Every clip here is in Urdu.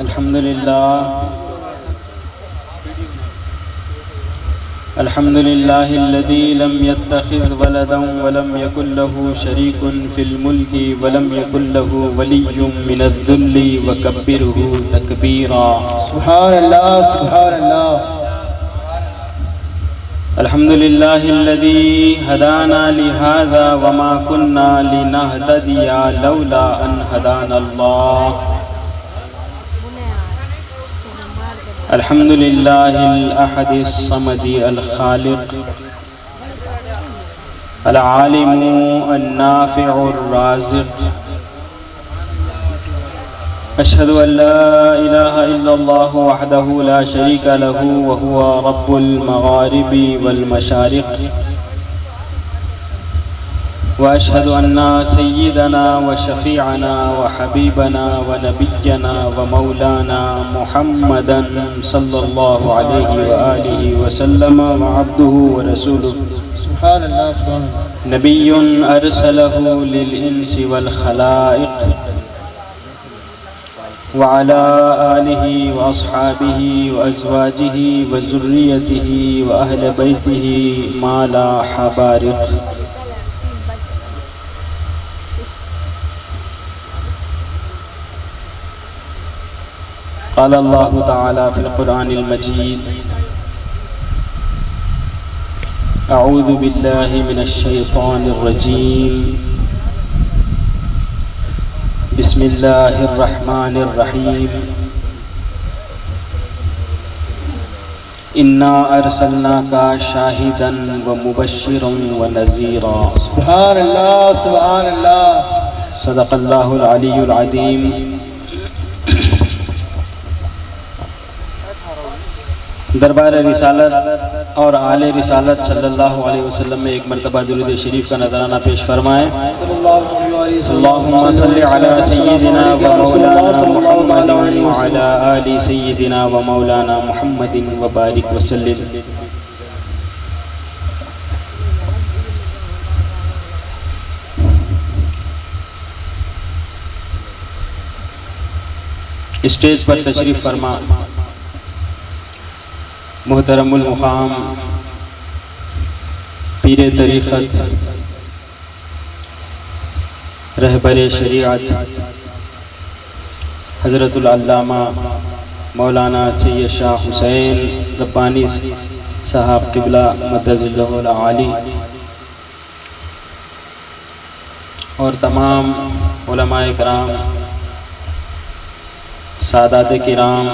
الحمد لله الذي لم يتخذ ولدا ولم يكن له شريك في الملك ولم يكن له ولي من الذل وكبره تكبيرا. سبحان اللہ سبحان اللہ. الحمد لله الذي هدانا لهذا وما كنا لنهتدي لولا أن هدانا الله. الحمد لله الأحد الصمد الخالق العالم النافع الرازق. أشهد أن لا إله إلا الله وحده لا شريك له وهو رب المغارب والمشارق. وأشهد أن سيدنا وشفيعنا وحبيبنا ونبينا ومولانا محمدا صلى الله عليه وآله وسلم وعبده ورسوله. سبحان اللہ سبحان اللہ. نبي أرسله للإنس والخلائق وعلى آله وأصحابه وأزواجه وذريته وأهل بيته ما لا حبارق. قال الله تعالى في القرآن المجيد: أعوذ بالله من الشيطان الرجيم. بسم الله الرحمن الرحيم. إنا أرسلناك شاهدا ومبشرا ونذيرا. سبحان اللہ سبحان اللہ. صدق الله العلي العظيم. دربار رسالت اور آل رسالت صلی اللہ علیہ وسلم میں ایک مرتبہ درود شریف کا نذرانہ پیش فرمائیں. اللہم صلی علی سیدنا و مولانا محمد وعلی آل سیدنا و مولانا محمد وبارک وسلم. اسٹیج پر تشریف فرما محترم المقام پیر طریقت رہبر شریعت حضرت العلامہ مولانا سید شاہ حسین ربانی صاحب قبلہ مدد اللہ العالی اور تمام علماء کرام، سادات کرام،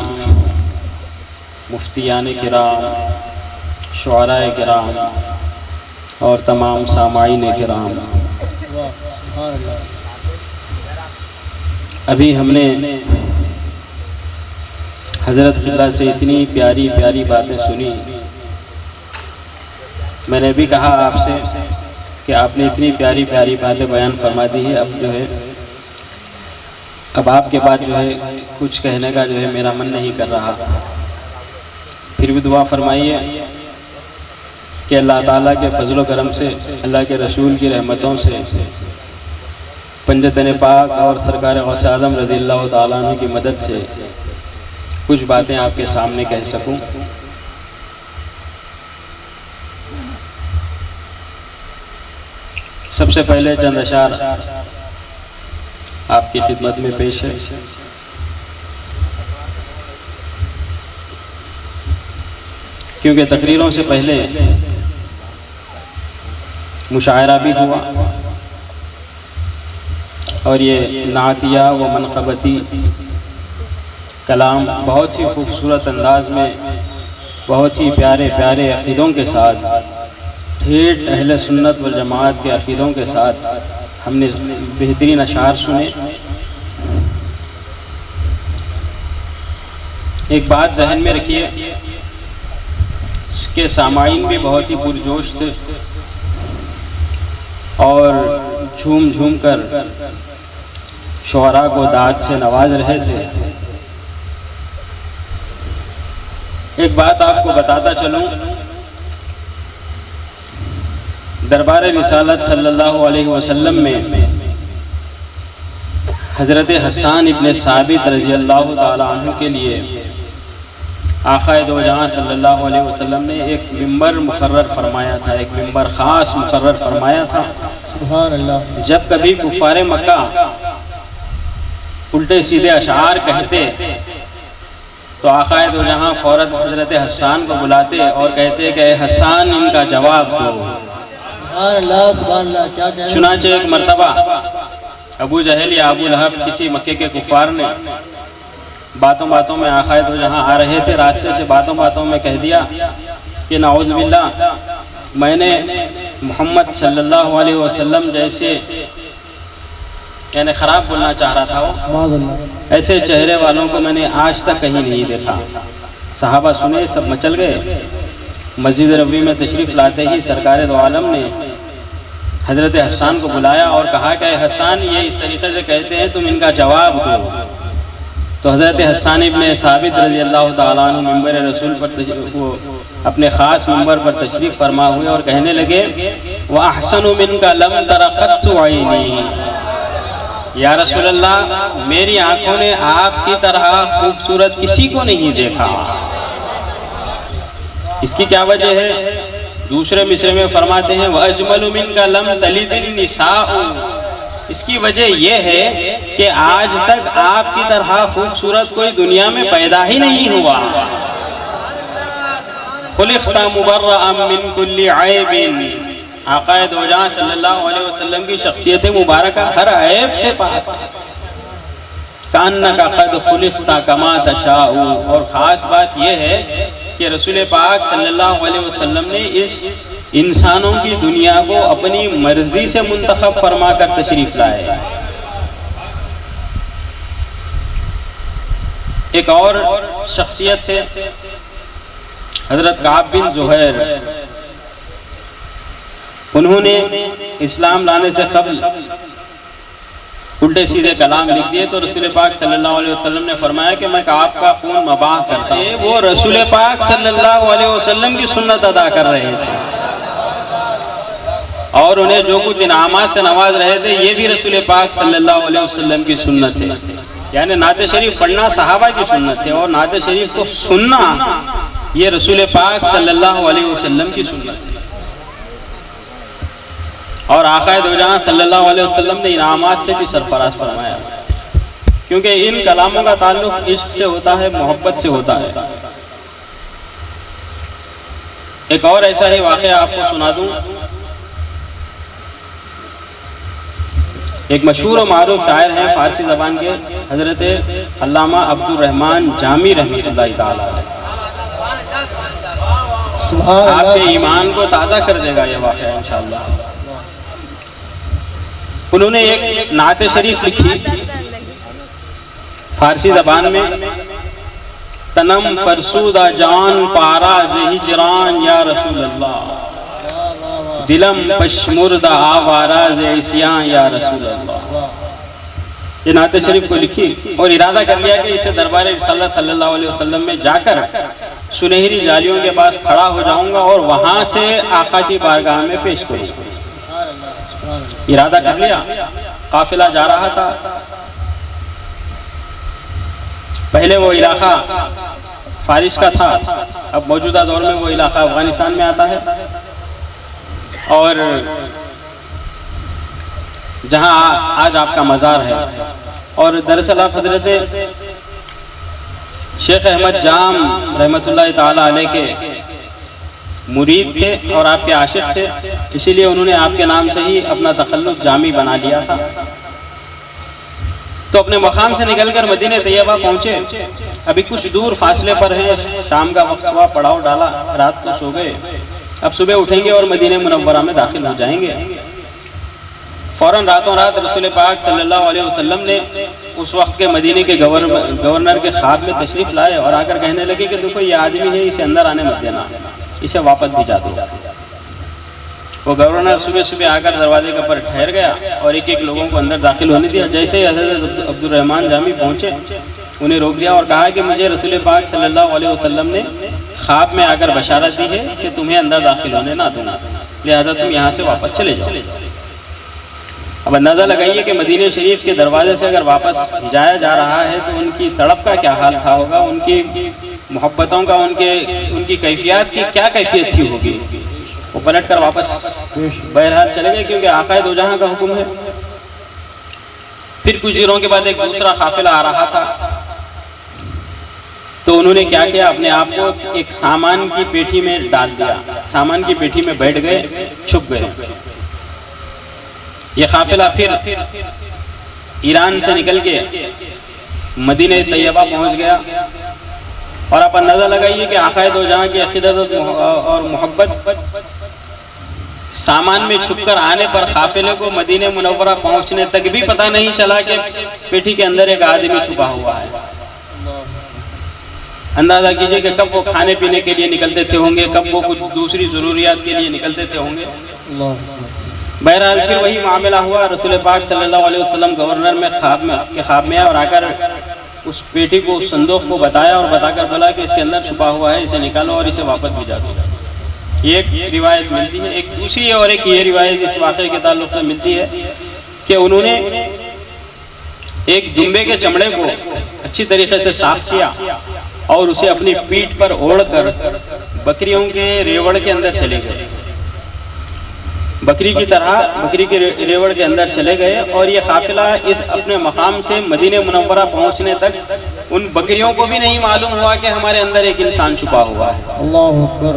مفتیان کرام، شعراء کرام اور تمام سامعین کرام. ابھی ہم نے حضرت قبلہ سے اتنی پیاری پیاری باتیں سنی. میں نے بھی کہا آپ سے کہ آپ نے اتنی پیاری پیاری باتیں بیان فرما دی ہے. اب آپ کے بعد جو ہے کچھ کہنے کا جو ہے میرا من نہیں کر رہا. پھر بھی دعا فرمائیے کہ اللہ تعالیٰ کے فضل و کرم سے، اللہ کے رسول کی رحمتوں سے، پنجتن پاک اور سرکار غوث اعظم رضی اللہ تعالیٰ عنہ کی مدد سے کچھ باتیں آپ کے سامنے کہہ سکوں. سب سے پہلے چند اشعار آپ کی خدمت میں پیش ہے. کیونکہ تقریروں سے پہلے مشاعرہ بھی ہوا اور یہ نعتیہ و منقبتی کلام بہت ہی خوبصورت انداز میں، بہت ہی پیارے پیارے عقیدوں کے ساتھ، ٹھیٹ اہل سنت والجماعت کے عقیدوں کے ساتھ ہم نے بہترین اشعار سنے. ایک بات ذہن میں رکھیے، اس کے سامعین بھی بہت ہی پرجوش تھے اور جھوم جھوم کر شعراء کو داد سے نواز رہے تھے. ایک بات آپ کو بتاتا چلوں، دربار رسالت صلی اللہ علیہ وسلم میں حضرت حسان ابن ثابت رضی اللہ تعالیٰ عنہ کے لیے آقا دو جہاں صلی اللہ علیہ وسلم نے ایک ممبر مقرر فرمایا تھا، ایک ممبر خاص مقرر فرمایا تھا۔ سبحان اللہ۔ جب کبھی کفار مکہ الٹے سیدھے اشعار کہتے تو آقا دو جہاں فوراً حضرت حسان کو بلاتے اور کہتے کہ اے حسان ان کا جواب دو۔ سبحان اللہ سبحان اللہ، کیا کہنا۔ چنانچہ ایک مرتبہ ابو جہل یا ابو لہب کسی مکے کے کفار نے باتوں باتوں میں آقا دو جہاں آ رہے تھے، راستے سے باتوں باتوں میں کہہ دیا کہ نعوذ باللہ میں نے محمد صلی اللہ علیہ وسلم جیسے، یعنی خراب بولنا چاہ رہا تھا وہ، ایسے چہرے والوں کو میں نے آج تک کہیں نہیں دیکھا۔ صحابہ سنے، سب مچل گئے۔ مسجد نبوی میں تشریف لاتے ہی سرکار دو عالم نے حضرت حسان کو بلایا اور کہا کہ اے حسان یہ اس طریقے سے کہتے ہیں، تم ان کا جواب دو۔ تو حضرت حسان ابن ثابت رضی اللہ تعالیٰ عنہ ممبر رسول پر اپنے خاص ممبر پر تشریف فرما ہوئے اور کہنے لگے وَأَحْسَنُ مِنْكَ لَمْ تَرَ قَطُّ عَيْنِي، یا رسول اللہ میری آنکھوں نے آپ کی طرح خوبصورت کسی کو نہیں دیکھا۔ اس کی کیا وجہ ہے؟ دوسرے مصرے میں فرماتے ہیں وَأَجْمَلُ مِنْكَ لَمْ تَلِدِ النِّسَاءُ، اس کی وجہ یہ ہے کہ آج تک آپ کی طرح خوبصورت کوئی دنیا میں پیدا ہی نہیں ہوا۔ خُلِقْتَ مُبَرَّأً مِّن كُلِّ عَيْبٍ، آقا دو جہاں صلی اللہ علیہ وسلم کی شخصیت مبارکہ ہر عیب سے پاک۔ کَأَنَّكَ قَدْ خُلِقْتَ كَمَا تَشَاءُ، اور خاص بات یہ ہے کہ رسول پاک صلی اللہ علیہ وسلم نے اس انسانوں کی دنیا کو اپنی مرضی سے منتخب فرما کر تشریف لائے۔ ایک اور شخصیت ہے حضرت کعب بن زہیر، انہوں نے اسلام لانے سے قبل الٹے سیدھے کلام لکھ دیے تو رسول پاک صلی اللہ علیہ وسلم نے فرمایا کہ میں کعب کا خون مباح کرتا ہوں۔ وہ رسول پاک صلی اللہ علیہ وسلم کی سنت ادا کر رہے تھے اور انہیں جو کچھ انعامات سے نواز رہے تھے یہ بھی رسول پاک صلی اللہ علیہ وسلم کی سنت ہے۔ یعنی نعت شریف پڑھنا صحابہ کی سنت ہے اور نعت شریف کو سننا یہ رسول پاک صلی اللہ علیہ وسلم کی سنت ہے۔ اور آقا دو جہاں صلی اللہ علیہ وسلم نے انعامات سے بھی سرفراز فرمایا، کیونکہ ان کلاموں کا تعلق عشق سے ہوتا ہے، محبت سے ہوتا ہے۔ ایک اور ایسا ہی واقعہ آپ کو سنا دوں۔ ایک مشہور و معروف شاعر ہیں فارسی زبان کے حضرت علامہ عبد الرحمن جامی رحمۃ اللہ تعالیٰ علیہ۔ آپ کے ایمان کو تازہ کر دے گا یہ واقعہ انشاءاللہ۔ انہوں نے ایک نعت شریف لکھی فارسی زبان میں، تنم فرسودہ جان پاراز ہجران یا رسول اللہ، دلم پشمردہ آواراز عصیان یا رسول اللہ۔ یہ نعت شریف کو لکھی اور ارادہ کر لیا کہ اسے دربار رسالت صلی اللہ علیہ وسلم میں جا کر سنہری جالیوں کے پاس کھڑا ہو جاؤں گا اور وہاں سے آقا کی بارگاہ میں پیش کروں گا۔ ارادہ کر لیا، قافلہ جا رہا تھا۔ پہلے وہ علاقہ فارس کا تھا، اب موجودہ دور میں وہ علاقہ افغانستان میں آتا ہے، اور جہاں آج آپ کا مزار ہے۔ اور دراصل آپ حضرت شیخ احمد جام رحمۃ اللہ تعالی علیہ کے مرید تھے اور آپ کے عاشق تھے، اسی لیے انہوں نے آپ کے نام سے ہی اپنا تخلص جامی بنا لیا تھا۔ تو اپنے مقام سے نکل کر مدینہ طیبہ پہنچے، ابھی کچھ دور فاصلے پر ہیں، شام کا وقت ہوا، پڑاؤ ڈالا، رات کو سو گئے، اب صبح اٹھیں گے اور مدینہ منورہ میں داخل ہو جائیں گے۔ فوراً راتوں رات رسول پاک صلی اللہ علیہ وسلم نے اس وقت کے مدینے کے گورنر کے خواب میں تشریف لائے اور آ کر کہنے لگے کہ دیکھو یہ آدمی ہے، اسے اندر آنے مت دینا، اسے واپس بھیجا دو۔ وہ گورنر صبح صبح آ کر دروازے کے پر ٹھہر گیا اور ایک ایک لوگوں کو اندر داخل ہونے دیا۔ جیسے ہی حضرت عبد الرحمن جامی پہنچے انہیں روک دیا اور کہا کہ مجھے رسول پاک صلی اللہ علیہ وسلم نے خواب میں آ کر بشارت دی ہے کہ تمہیں اندر داخل ہونے نہ دوں، لہذا تم یہاں سے واپس چلے جاؤ۔ اب اندازہ لگائیے کہ مدینہ شریف کے دروازے سے اگر واپس جایا جا رہا ہے تو ان کی تڑپ کا کیا حال تھا ہوگا، ان کی محبتوں کا، ان کی کیفیات کی کیا کیفیت تھی ہوگی۔ وہ پلٹ کر واپس بہرحال چلے گئے کیونکہ آقا دو جہاں کا حکم ہے۔ پھر کچھ دنوں کے بعد ایک دوسرا قافلہ آ رہا تھا، تو انہوں نے کیا کیا، اپنے آپ کو ایک سامان کی پیٹھی میں ڈال دیا، سامان کی پیٹھی میں بیٹھ گئے، چھپ گئے۔ یہ قافلہ پھر ایران سے نکل کے مدینہ طیبہ پہنچ گیا، اور آپ اندازہ لگائیے کہ آقا دو جہاں کی عقیدت اور محبت، سامان میں چھپ کر آنے پر قافلے کو مدینہ منورہ پہنچنے تک بھی پتہ نہیں چلا کہ پیٹھی کے اندر ایک آدمی چھپا ہوا ہے۔ اندازہ کیجئے کہ کب وہ کھانے پینے کے لیے نکلتے تھے ہوں گے، کب وہ کچھ دوسری ضروریات کے لیے نکلتے تھے ہوں گے۔ بہرحال پھر وہی معاملہ ہوا، رسول پاک صلی اللہ علیہ وسلم گورنر میں خواب میں اور آ کر اس پیٹھی کو، اس صندوق کو بتایا، اور بتا کر بولا کہ اس کے اندر چھپا ہوا ہے، اسے نکالو اور اسے واپس بھیجا دو۔ یہ ایک روایت ملتی ہے۔ ایک دوسری اور ایک یہ روایت اس واقعے کے تعلق سے ملتی ہے کہ انہوں نے ایک دمبے کے چمڑے کو اچھی طریقے سے صاف کیا اور اسے اپنی پیٹھ پر اوڑھ کر بکریوں کے ریوڑ کے اندر چلے گئے، بکری کی طرح بکری کے ریوڑ کے اندر چلے گئے، اور یہ قافلہ اس اپنے مقام سے مدینہ منورہ پہنچنے تک ان بکریوں کو بھی نہیں معلوم ہوا کہ ہمارے اندر ایک انسان چھپا ہوا ہے۔ اللہ اکبر،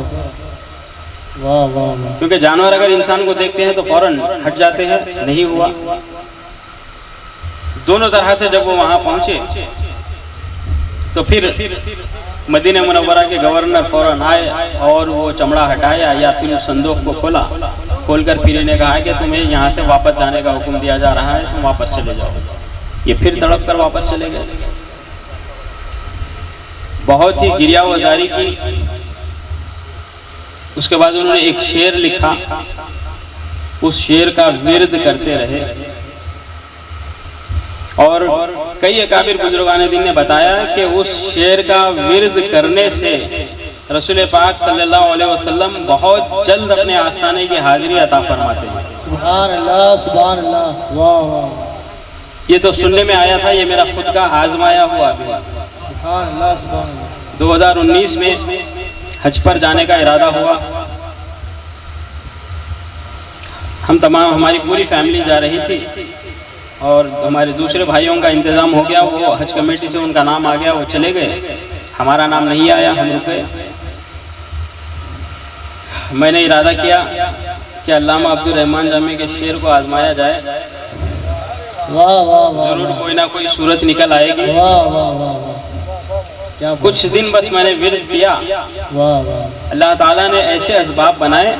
واہ واہ واہ۔ کیونکہ جانور اگر انسان کو دیکھتے ہیں تو فوراً ہٹ جاتے ہیں، نہیں ہوا۔ دونوں طرح سے جب وہ وہاں پہنچے تو پھر مدینہ منورہ کے گورنر فوراً آئے اور وہ چمڑا ہٹایا، یا پھر اس صندوق کو کھول کر پھر انہیں کہا کہ تمہیں یہاں سے واپس جانے کا حکم دیا جا رہا ہے، تم واپس چلے جاؤ۔ یہ پھر تڑپ کر واپس چلے گئے، بہت ہی گریہ وزاری کی۔ اس کے بعد انہوں نے ایک شعر لکھا، اس شعر کا ورد کرتے رہے، اور کئی اکابر بزرگان دین نے بتایا کہ اس شعر کا ورد کرنے سے رسول پاک صلی اللہ علیہ وسلم بہت جلد اپنے آستانے کی حاضری عطا فرماتے ہیں۔ سبحان اللہ، سبحان اللہ، واہ واہ۔ یہ تو سننے میں آیا تھا، یہ میرا خود کا آزمایا ہوا بھی۔ سبحان اللہ، سبحان اللہ۔ 2019 میں حج پر جانے کا ارادہ ہوا، ہم تمام، ہماری پوری فیملی جا رہی تھی، اور ہمارے دوسرے بھائیوں کا انتظام ہو گیا، وہ حج کمیٹی سے ان کا نام آ گیا، وہ چلے گئے، ہمارا نام نہیں آیا، ہم رکے۔ میں نے ارادہ کیا کہ علامہ عبدالرحمن جامی کے شعر کو آزمایا جائے، واہ واہ واہ، ضرور کوئی نہ کوئی صورت نکل آئے گی۔ واہ واہ واہ، کیا کچھ دن بس میں نے ورد کیا، واہ واہ، اللہ تعالیٰ نے ایسے اسباب بنائے،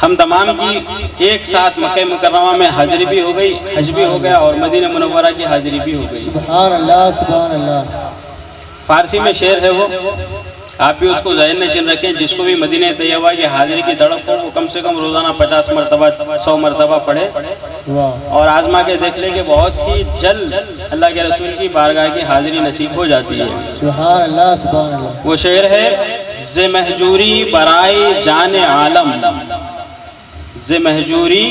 ہم تمام کی ایک ساتھ مکہ مکرمہ میں حاضری بھی ہو گئی، حج بھی ہو گیا، اور مدینہ منورہ کی حاضری بھی ہو گئی۔ سبحان اللہ، سبحان اللہ۔ فارسی میں شعر ہے وہ، آپ بھی اس کو ذہن نشین رکھیں، جس کو بھی مدینہ طیبہ کی حاضری کی تڑپ ہو وہ کم سے کم روزانہ 50 مرتبہ 100 مرتبہ پڑھے، واہ، اور آزما کے دیکھ لیں کہ بہت ہی جلد اللہ کے رسول کی بارگاہ کی حاضری نصیب ہو جاتی ہے۔ سبحان اللہ، سبحان اللہ۔ وہ شعر ہے، ز مہجوری برائے جان عالم، ز مہجوری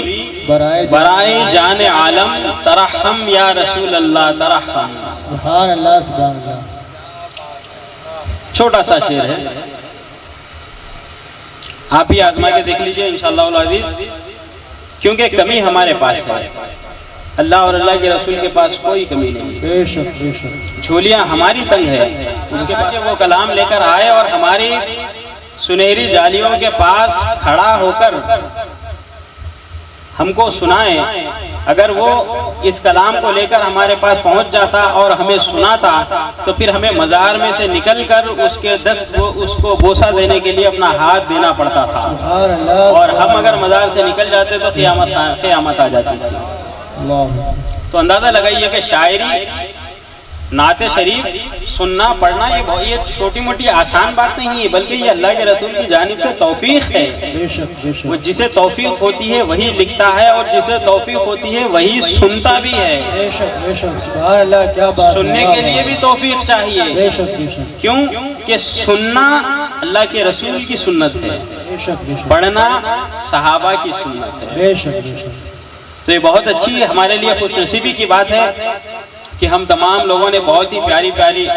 برائے جان عالم، ترحم یا رسول اللہ ترحم۔ سبحان اللہ، سبحان اللہ۔ چھوٹا سا شعر ہے، آپ ہی آزما کے دیکھ لیجئے انشاءاللہ العزیز، کیونکہ کمی ہمارے پاس ہے، اللہ اور اللہ کے رسول کے پاس کوئی کمی نہیں، بے شک بے شک۔ جھولیاں ہماری تنگ ہے۔ اس کے بعد وہ کلام لے کر آئے اور ہماری سنہری جالیوں کے پاس کھڑا ہو کر ہم کو سنائیں، اگر وہ اس کلام کو لے کر ہمارے پاس پہنچ جاتا اور ہمیں سناتا تو پھر ہمیں مزار میں سے نکل کر اس کو بوسہ دینے کے لیے اپنا ہاتھ دینا پڑتا تھا، سبحان اللہ، اور ہم اگر مزار سے نکل جاتے تو قیامت آ جاتی تھی۔ اللہ، تو اندازہ لگائیے کہ شاعری، نعت شریف سننا پڑھنا یہ چھوٹی موٹی آسان بات نہیں ہے، بلکہ یہ اللہ کے رسول کی جانب سے توفیق ہے۔ بے شک بے شک۔ وہ جسے توفیق ہوتی ہے وہی لکھتا ہے، اور جسے توفیق ہوتی ہے وہی سنتا بھی ہے۔ بے شک بے شک، سبحان اللہ، کیا بات ہے۔ سننے کے لیے بھی توفیق چاہیے، بے شک بے شک۔ کیوں کہ سننا اللہ کے رسول کی سنت ہے۔ بے شک بے شک پڑھنا صحابہ کی سنت ہے۔ بے شک بے شک۔ تو یہ بہت اچھی ہمارے لیے خوش نصیبی کی بات ہے کہ ہم تمام لوگوں نے بہت ہی پیاری پیاری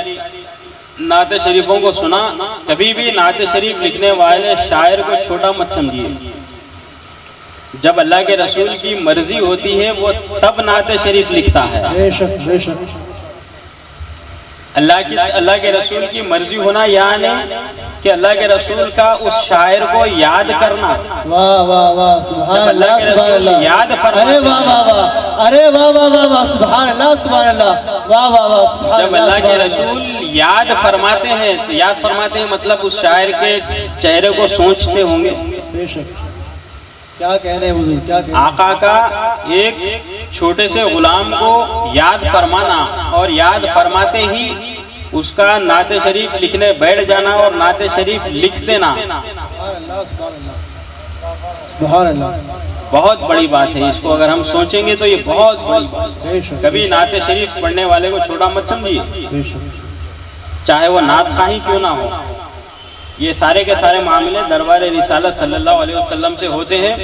نعت شریفوں کو سنا۔ کبھی بھی نعت شریف لکھنے والے شاعر کو چھوٹا مت سمجھیے۔ جب اللہ کے رسول کی مرضی ہوتی ہے وہ تب نعت شریف لکھتا ہے۔ بے شک بے شک۔ اللہ کے رسول کی مرضی ہونا یعنی کہ اللہ کے رسول کا اس شاعر کو یاد کرنا۔ واہ واہ واہ، سبحان اللہ سبحان اللہ، یاد فرماتے ارے واہ واہ واہ، ارے واہ واہ واہ واہ، سبحان اللہ سبحان اللہ، واہ واہ واہ، سبحان جب اللہ اللہ کے سبحان اللہ۔ رسول یاد فرماتے ہیں تو یاد فرماتے ہیں مطلب اس شاعر کے چہرے کو سوچتے ہوں گے۔ بے شک، کیا کہنے ہیں حضور، کیا کہنے ہیں۔ آقا کا ایک چھوٹے سے غلام کو یاد فرمانا اور یاد فرماتے ہی اس کا نعت شریف لکھنے بیٹھ جانا اور نعت شریف لکھ دینا سبحان اللہ سبحان اللہ سبحان اللہ، بہت بڑی بات ہے۔ اس کو اگر ہم سوچیں گے تو یہ بہت بڑی بات ہے۔ بے شک کبھی نعت شریف پڑھنے والے کو چھوٹا مت سمجھیے، بے شک۔ چاہے وہ نعت خواہ ہی کیوں نہ ہو۔ یہ سارے کے سارے معاملے دربار رسالت صلی اللہ علیہ وسلم سے ہوتے ہیں۔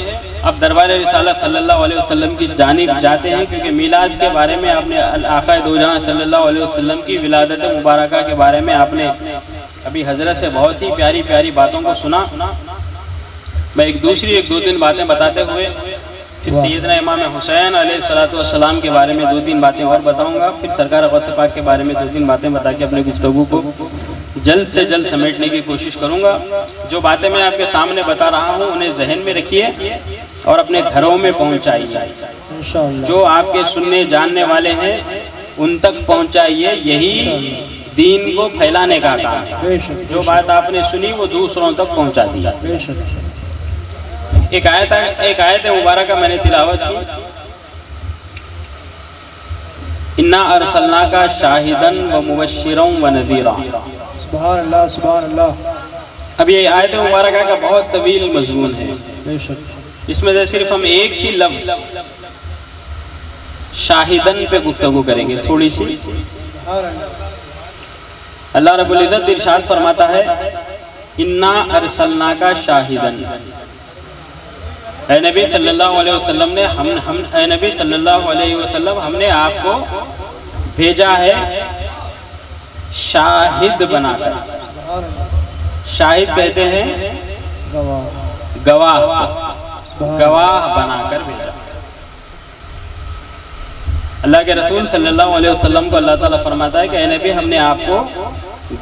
اب دربار رسالت صلی اللہ علیہ وسلم کی جانب جاتے ہیں، کیونکہ میلاد کے بارے میں آپ نے آقا دو جہاں صلی اللہ علیہ وسلم کی ولادت مبارکہ کے بارے میں آپ نے ابھی حضرت سے بہت ہی پیاری پیاری باتوں کو سنا۔ میں ایک دو تین باتیں بتاتے ہوئے پھر سیدنا امام حسین علیہ السلام کے بارے میں دو تین باتیں اور بتاؤں گا، پھر سرکار غوث پاک کے بارے میں دو تین باتیں بتا کے اپنے گفتگو کو جلد سے جلد سمیٹنے کی کوشش کروں گا۔ جو باتیں میں آپ کے سامنے بتا رہا ہوں انہیں ذہن میں رکھیے اور اپنے گھروں میں پہنچائیے۔ انشاءاللہ جو آپ کے سننے جاننے والے ہیں ان تک پہنچائیے، یہی دین کو پھیلانے کا کام ہے۔ بے شک، جو بات آپ نے سنی وہ دوسروں تک پہنچا دی۔ بے شک۔ ایک آیت مبارکہ میں نے تلاوت کی، اِنَّا أَرْسَلْنَاكَ شَاهِدًا وَمُبَشِّرًا وَنَذِيرًا۔ سبحان اللہ سبحان اللہ۔ اب یہ آیت مبارکہ کا بہت طویل مضمون ہے، بے شک۔ اس میں سے صرف ہم ایک ہی لفظ شاہدن پہ گفتگو کریں گے تھوڑی سی۔ سبحان اللہ۔ اللہ رب العزت ارشاد فرماتا ہے اِنَّا أَرْسَلْنَاكَ شَاهِدًا، اے نبی صلی اللہ علیہ وسلم نے اے نبی صلی اللہ علیہ وسلم ہم نے آپ کو بھیجا ہے شاہد بنا کر۔ سبحان اللہ۔ شاہد کہتے ہیں گواہ۔ گواہ بنا کر بھیجا۔ اللہ کے رسول صلی اللہ علیہ وسلم کو اللہ تعالیٰ فرماتا ہے کہ اے نبی ہم نے آپ کو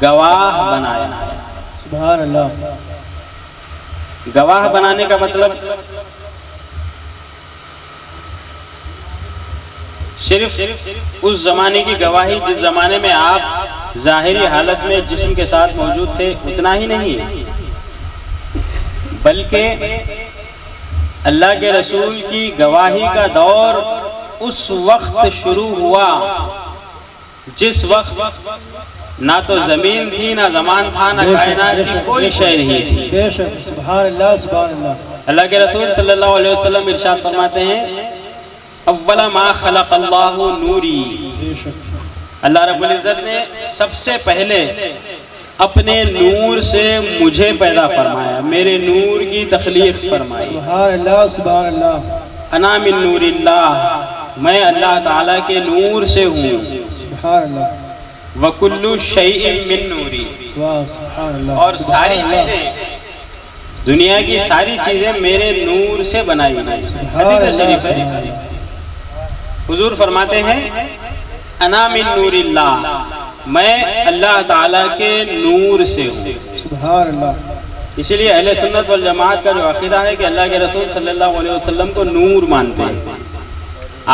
گواہ بنایا۔ سبحان اللہ۔ گواہ بنانے کا مطلب صرف اس زمانے کی گواہی جس زمانے میں آپ ظاہری حالت میں جسم کے ساتھ موجود تھے اتنا ہی نہیں، بلکہ اللہ کے رسول کی گواہی کا دور اس وقت شروع ہوا جس وقت نہ تو زمین تھی، نہ زمان تھا، نہ کائنات کی کوئی شے نہیں تھی۔ بے شک، سبحان اللہ سبحان اللہ۔ اللہ کے رسول صلی اللہ علیہ وسلم ارشاد فرماتے ہیں اول ما خلق اللہ نوری، بے شک۔ اللہ رب العزت نے سب سے پہلے اپنے نور سے مجھے پیدا فرمایا، میرے نور کی تخلیق فرمائی۔ سبحان اللہ سبحان اللہ۔ انا من نور اللہ، میں اللہ تعالیٰ کے نور سے ہوں۔ سبحان اللہ۔ وَكُلُّ شَيْءٍ مِّن نُورِ، واہ سبحان اللہ۔ اور ساری چیزیں دنیا کی ساری چیزیں میرے نور سے بنائی ہیں۔ حدیث شریف ہے، حضور فرماتے ہیں انا من نور اللہ، میں اللہ تعالیٰ کے نور سے ہوں۔ سبحان اللہ۔ اسی لیے اہل سنت والجماعت کا جو عقیدہ ہے کہ اللہ کے رسول صلی اللہ علیہ وسلم کو نور مانتے ہیں،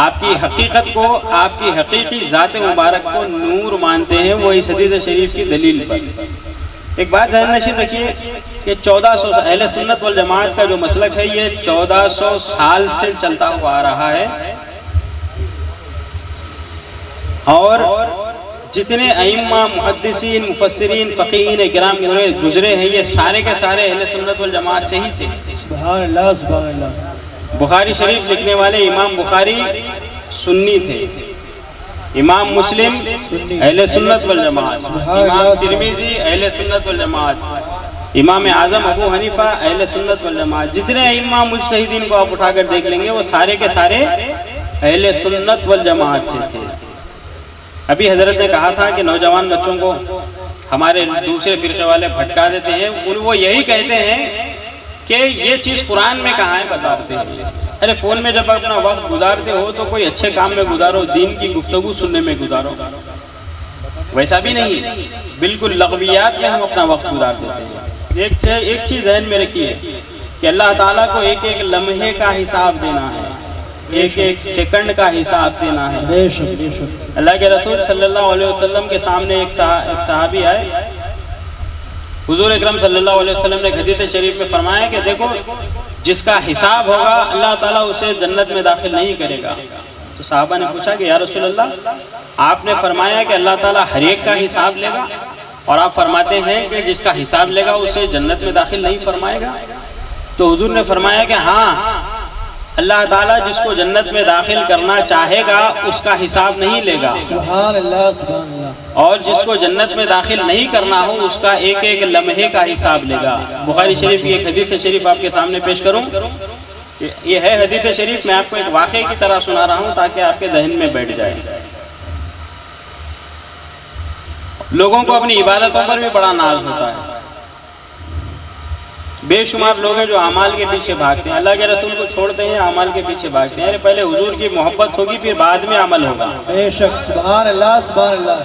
آپ کی حقیقت کو، آپ کی حقیقی ذات مبارک کو نور مانتے ہیں، وہ اس حدیث شریف کی دلیل پر۔ ایک بات ذہن نشین رکھیے کہ 1400 اہل سنت والجماعت کا جو مسلک ہے یہ 1400 سال سے چلتا ہوا آ رہا ہے، اور جتنے ائمہ، محدثین، مفسرین، فقیہین کرام گزرے ہیں یہ سارے کے سارے اہل سنت والجماعت سے ہی تھے۔ سبحان اللہ سبحان اللہ۔ بخاری شریف لکھنے والے امام بخاری سنی تھے، امام مسلم اہل سنت والجماعت، امام ترمذی اہل سنت والجماعت، امام اعظم ابو حنیفہ اہل سنت والجماعت، جتنے ائمہ مجتہدین کو آپ اٹھا کر دیکھ لیں گے وہ سارے کے سارے اہل سنت والجماعت سے تھے۔ ابھی حضرت نے کہا تھا کہ نوجوان بچوں کو ہمارے دوسرے فرقے والے بھٹکا دیتے ہیں، وہ یہی کہتے ہیں کہ یہ چیز قرآن میں کہاں ہے بتاتے ہیں۔ ارے فون میں جب اپنا وقت گزارتے ہو تو کوئی اچھے کام میں گزارو، دین کی گفتگو سننے میں گزارو۔ ویسا بھی نہیں، بالکل لغویات میں ہم اپنا وقت گزار دیتے ہیں۔ ایک چیز ذہن میں رکھیے کہ اللہ تعالیٰ کو ایک ایک لمحے کا حساب دینا ہے، ایک ایک سیکنڈ کا حساب دینا ہے۔ بے شک بے شک۔ اللہ کے رسول صلی اللہ علیہ وسلم کے سامنے ایک صحابی آئے، حضور اکرم صلی اللہ علیہ وسلم نے حدیث شریف میں فرمایا کہ دیکھو جس کا حساب ہوگا اللہ تعالیٰ اسے جنت میں داخل نہیں کرے گا۔ تو صحابہ نے پوچھا کہ یا رسول اللہ، آپ نے فرمایا کہ اللہ تعالیٰ ہر ایک کا حساب لے گا، اور آپ فرماتے ہیں کہ جس کا حساب لے گا اسے جنت میں داخل نہیں فرمائے گا۔ تو حضور نے فرمایا کہ ہاں، اللہ تعالیٰ جس کو جنت میں داخل کرنا چاہے گا اس کا حساب نہیں لے گا، سبحان اللہ سبحان اللہ، اور جس کو جنت میں داخل نہیں کرنا ہو اس کا ایک ایک لمحے کا حساب لے گا۔ بخاری شریف کی ایک حدیث شریف آپ کے سامنے پیش کروں، یہ ہے حدیث شریف، میں آپ کو ایک واقعے کی طرح سنا رہا ہوں تاکہ آپ کے ذہن میں بیٹھ جائے۔ لوگوں کو اپنی عبادتوں پر بھی بڑا ناز ہوتا ہے، بے شمار لوگ ہیں جو اعمال کے پیچھے بھاگتے ہیں، اللہ کے رسول کو چھوڑتے ہیں، اعمال کے پیچھے بھاگتے ہیں۔ پہلے حضور کی محبت ہوگی پھر بعد میں عمل ہوگا۔ بے شک، سبحان اللہ سبحان اللہ۔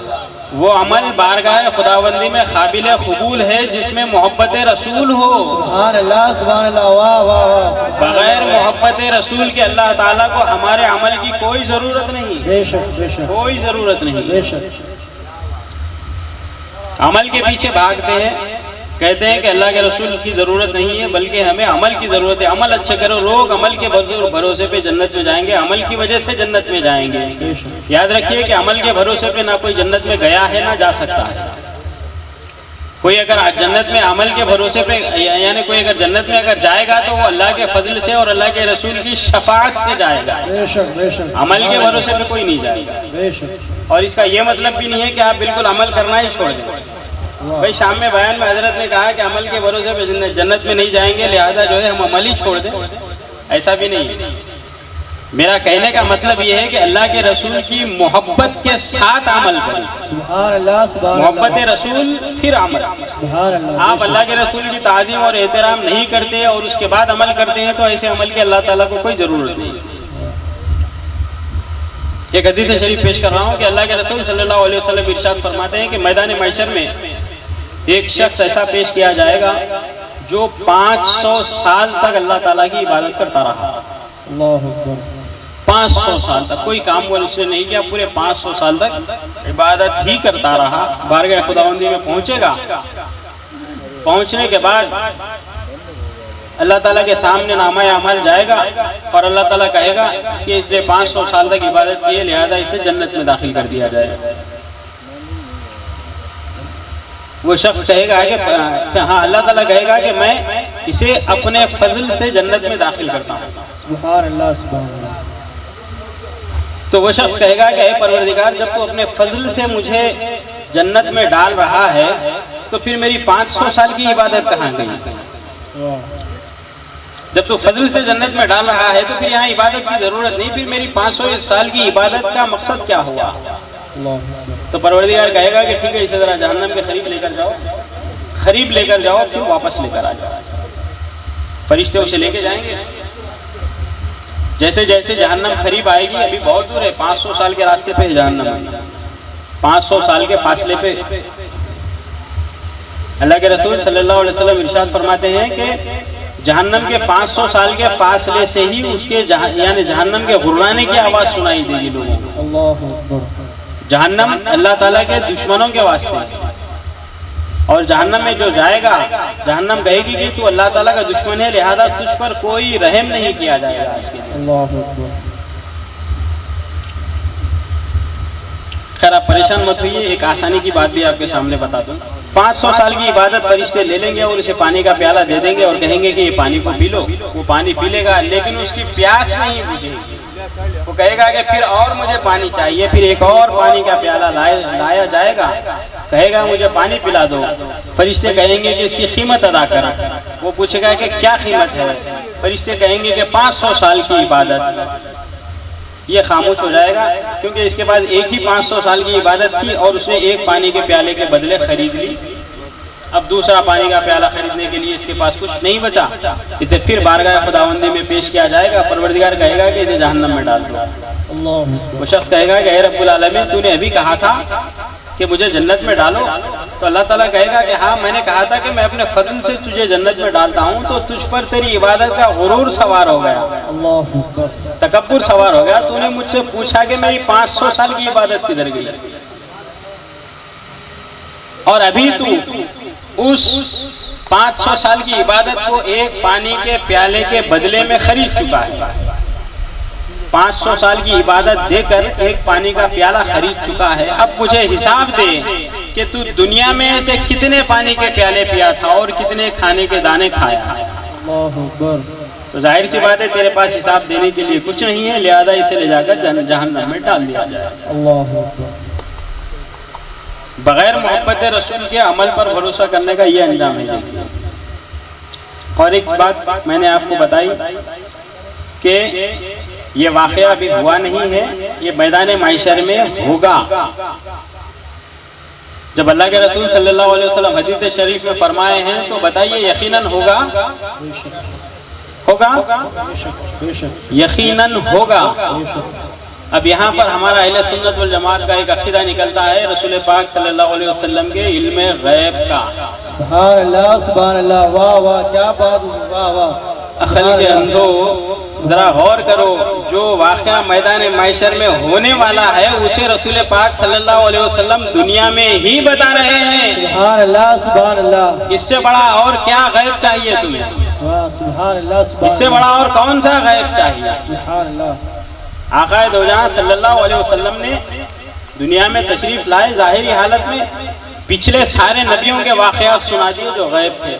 وہ عمل بارگاہ خداوندی میں قابل قبول ہے جس میں محبت رسول ہو۔ سبحان اللہ سبحان اللہ، واہ واہ واہ۔ بغیر محبت رسول کے اللہ تعالیٰ کو ہمارے عمل کی کوئی ضرورت نہیں، بے شک بے شک کوئی ضرورت نہیں۔ بے شک، عمل کے پیچھے بھاگتے ہیں، کہتے ہیں کہ اللہ کے رسول کی ضرورت نہیں ہے بلکہ ہمیں عمل کی ضرورت ہے، عمل اچھے کرو، لوگ عمل کے بھروسے پہ جنت میں جائیں گے، عمل کی وجہ سے جنت میں جائیں گے۔ یاد رکھیے کہ عمل کے بھروسے پہ نہ کوئی جنت میں گیا ہے نہ جا سکتا ہے۔ کوئی اگر جنت میں عمل کے بھروسے پہ، یعنی کوئی اگر جنت میں اگر جائے گا تو وہ اللہ کے فضل سے اور اللہ کے رسول کی شفاعت سے جائے گا، بے شک بے شک، عمل کے بھروسے پہ کوئی نہیں جائے گا۔ بے شک۔ اور اس کا یہ مطلب بھی نہیں ہے کہ آپ بالکل عمل کرنا ہی چھوڑ دیں۔ بھائی شام میں بیان میں حضرت نے کہا کہ عمل کے بھروسے پہ جنت میں نہیں جائیں گے، لہذا جو ہے ہم عمل ہی چھوڑ دیں، ایسا بھی نہیں۔ میرا کہنے کا مطلب یہ ہے کہ اللہ کے رسول کی محبت کے ساتھ عمل کریں، سبحان اللہ سبحان اللہ، محبت رسول پھر عمل۔ سبحان اللہ۔ آپ اللہ کے رسول کی تعظیم اور احترام نہیں کرتے اور اس کے بعد عمل کرتے ہیں تو ایسے عمل کے اللہ تعالیٰ کو کوئی ضرورت نہیں۔ ایک حدیث شریف پیش کر رہا ہوں کہ اللہ کے رسول صلی اللہ علیہ وسلم ارشاد فرماتے ہیں کہ میدان محشر میں ایک شخص ایسا پیش کیا جائے گا جو 500 سال تک اللہ تعالیٰ کی عبادت کرتا رہا۔ اللہ اکبر۔ 500 سال تک کوئی کام وہ اس نے نہیں کیا، پورے 500 سال تک عبادت ہی کرتا رہا۔ بارگاہ خداوندی میں پہنچے گا، پہنچنے کے بعد اللہ تعالیٰ کے سامنے نامہ اعمال جائے گا اور اللہ تعالیٰ کہے گا کہ اس نے 500 سال تک عبادت کی ہے، لہذا اسے جنت میں داخل کر دیا جائے۔ وہ شخص کہے گا کہ ہاں، اللہ تعالیٰ کہے گا کہ میں اسے اپنے فضل سے جنت میں داخل کرتا ہوں۔ سبحان اللہ سبحان اللہ۔ تو وہ شخص کہے گا کہ اے پروردگار، جب تو اپنے فضل سے مجھے جنت میں ڈال رہا ہے تو پھر میری 500 سال کی عبادت کہاں گئی؟ جب تو فضل سے جنت میں ڈال رہا ہے تو پھر یہاں عبادت کی ضرورت نہیں، پھر میری 500 سال کی عبادت کا مقصد کیا ہوا؟ تو پروردگار کہے گا کہ ٹھیک ہے، اسے ذرا جہنم کے قریب لے کر جاؤ، قریب لے کر جاؤ، پھر واپس لے کر آ جاؤ۔ فرشتے اسے لے کے جائیں گے، جیسے جیسے جہنم قریب آئے گی، ابھی بہت دور ہے، 500 سال کے راستے پہ جہنم ہے، 500 سال کے فاصلے پہ۔ اللہ کے رسول صلی اللہ علیہ وسلم ارشاد فرماتے ہیں کہ جہنم کے 500 سال کے فاصلے سے ہی اس کے یعنی جہنم کے غرانے کی آواز سنائی دے گی لوگوں کو۔ اللہ اکبر۔ جہنم اللہ تعالیٰ کے دشمنوں کے واسطے، اور جہنم میں جو جائے گا، جہنم کہے گی کہ تو اللہ تعالیٰ کا دشمن ہے، لہذا تجھ پر کوئی رحم نہیں کیا جائے گا آج کے دن۔ اللہ اکبر۔ خیر آپ پریشان مت ہوئیے، ایک آسانی کی بات بھی آپ کے سامنے بتا دوں۔ 500 سال کی عبادت فرشتے لے لیں گے اور اسے پانی کا پیالہ دے دیں گے اور کہیں گے کہ یہ پانی کو پی لو، وہ پانی پی لے گا لیکن اس کی پیاس نہیں بجھے گی۔ وہ کہے گا کہ پھر اور مجھے پانی چاہیے، پھر ایک اور پانی کا پیالہ لایا جائے گا، کہے گا مجھے پانی پلا دو، فرشتے کہیں گے کہ اس کی قیمت ادا کر، وہ پوچھے گا کہ کیا قیمت ہے، فرشتے کہیں گے کہ 500 سال کی عبادت۔ یہ خاموش ہو جائے گا کیونکہ اس کے پاس ایک ہی 500 سال کی عبادت تھی اور اس نے ایک پانی کے پیالے کے بدلے خرید لی، اب دوسرا پانی کا پیالہ خریدنے کے لیے اس کے پاس کچھ نہیں بچا، اسے پھر بارگاہ خداوندی میں پیش کیا جائے گا، پروردگار کہے گا کہ اسے جہنم میں ڈال دو۔ وہ شخص کہے گا کہ اے رب العالمین تو نے ابھی کہا تھا کہ مجھے جنت میں ڈالو، تو اللہ تعالیٰ کہے گا کہ ہاں میں نے کہا تھا کہ میں اپنے فضل سے تجھے جنت میں ڈالتا ہوں، تو تجھ پر تیری عبادت کا غرور سوار ہو گیا، تکبر سوار ہو گیا، تو نے مجھ سے پوچھا کہ میری 500 سال کی عبادت کدھر گئی، اور ابھی تو اس 500 سال کی عبادت کو ایک پانی کے پیالے کے بدلے میں خرید چکا ہے، 500 سال کی عبادت دے کر ایک پانی کا پیالہ خرید چکا ہے، اب مجھے حساب دے کہ تو دنیا میں سے کتنے پانی کے پیالے پیا تھا اور کتنے کھانے کے دانے کھایا ہے۔ تو ظاہر سی بات ہے تیرے پاس حساب دینے کے لیے کچھ نہیں ہے، لہذا اسے لے جا کر جہنم میں ڈال دیا جائے۔ بغیر محبت رسول کے عمل پر بھروسہ کرنے کا یہ انجام ہے۔ اور ایک بات میں نے آپ کو بتائی کہ یہ واقعہ ابھی ہوا نہیں ہے، یہ میدان معاشر میں ہوگا۔ جب اللہ کے رسول صلی اللہ علیہ وسلم حدیث شریف میں فرمائے ہیں تو بتائیے یقیناً ہوگا، ہوگا یقیناً ہوگا۔ اب یہاں پر ہمارا اہل سنت والجماعت کا ایک عقیدہ نکلتا ہے رسول پاک صلی اللہ علیہ وسلم کے علم غیب کا۔ سبحان اللہ سبحان اللہ، واہ واہ کیا بات، واہ واہ۔ عقل کے اندھو ذرا غور کرو، جو واقعہ میدان معاشر میں ہونے والا ہے اسے رسول پاک صلی اللہ علیہ وسلم دنیا میں ہی بتا رہے ہیں۔ سبحان اللہ سبحان اللہ، اس سے بڑا اور کیا غیب چاہیے تمہیں؟ واہ سبحان اللہ سبحان اللہ، اس سے بڑا اور کون سا غیب چاہیے؟ سبحان اللہ۔ آقا دو جہاں صلی اللہ علیہ وسلم نے دنیا میں تشریف لائے ظاہری حالت میں پچھلے سارے نبیوں کے واقعات سنا دیے جو غیب تھے،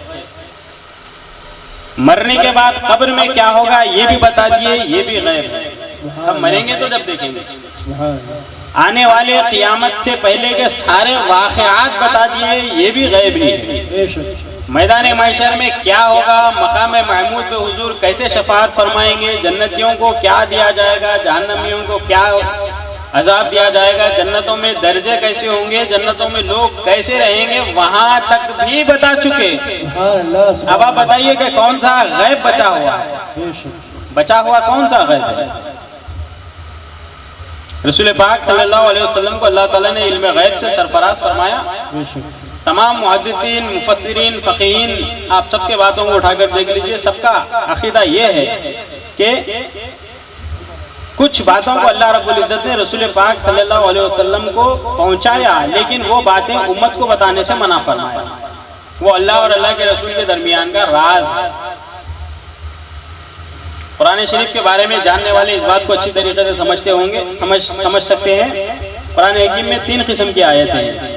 مرنے کے بعد قبر میں کیا ہوگا یہ بھی بتا دیے، یہ بھی غیب ہے، ہم مریں گے تو جب دیکھیں گے، آنے والے قیامت سے پہلے کے سارے واقعات بتا دیے، یہ بھی غیب نہیں ہے۔ میدان معاشر میں کیا ہوگا، مقام محمود پہ حضور کیسے شفاعت فرمائیں گے، جنتیوں کو کیا دیا جائے گا، جہنمیوں کو کیا عذاب دیا جائے گا، جنتوں میں درجے کیسے ہوں گے، جنتوں میں لوگ کیسے رہیں گے، وہاں تک بھی بتا چکے۔ اب آپ بتائیے کہ کون سا غیب بچا ہوا ہے؟ بچا ہوا کون سا غیب ہے؟ رسول پاک صلی اللہ علیہ وسلم کو اللہ تعالیٰ نے علم غیب سے سرفراز فرمایا۔ تمام محدثین، مفسرین، فقیہین، آپ سب کے باتوں کو اٹھا کر دیکھ لیجئے، سب کا عقیدہ یہ ہے کہ کچھ باتوں کو اللہ رب العزت نے رسول پاک صلی اللہ علیہ وسلم کو پہنچایا، لیکن وہ باتیں امت کو بتانے سے منع فرمایا، وہ اللہ اور اللہ کے رسول کے درمیان کا راز ہے۔ قرآن شریف کے بارے میں جاننے والے اس بات کو اچھی طریقے سے سمجھتے ہوں گے، سمجھ سکتے ہیں۔ قرآن حکیم میں 3 قسم کی آیتیں ہیں،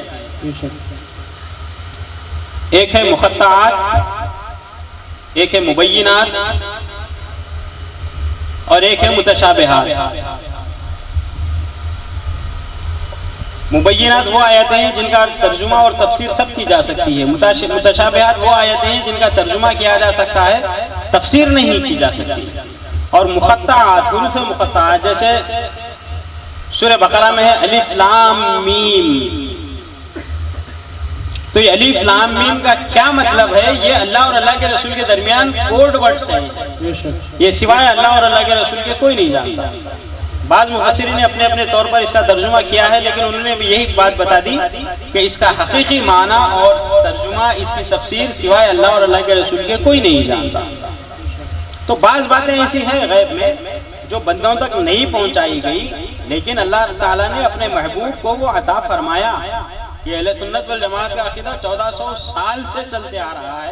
ایک ہے مقطعات، ایک ہے مبینات اور ایک ہے متشابہات۔ مبینات وہ آیتیں ہیں جن کا ترجمہ اور تفسیر سب کی جا سکتی ہے، متشابہات وہ آیتیں ہیں جن کا ترجمہ کیا جا سکتا ہے، تفسیر نہیں کی جا سکتی۔ اور مقطعات، حروف مقطعات، جیسے سورہ بقرہ میں ہے الف لام میم، تو یہ الف لام میم کا کیا مطلب ہے؟ یہ اللہ اور اللہ کے رسول کے درمیان کوڈ ورڈز ہیں، یہ سوائے اللہ اور اللہ کے رسول کے کوئی نہیں جانتا۔ بعض مفسرین نے اپنے اپنے طور پر اس کا ترجمہ کیا ہے، لیکن انہوں نے بھی یہی بات بتا دی کہ اس کا حقیقی معنی اور ترجمہ، اس کی تفسیر سوائے اللہ اور اللہ کے رسول کے کوئی نہیں جانتا۔ تو بعض باتیں ایسی ہیں غیب میں جو بندوں تک نہیں پہنچائی گئی، لیکن اللہ تعالیٰ نے اپنے محبوب کو وہ عطا فرمایا۔ یہ اہل سنت والجماعت کا عقیدہ 1400 سال سے چلتے آ رہا ہے۔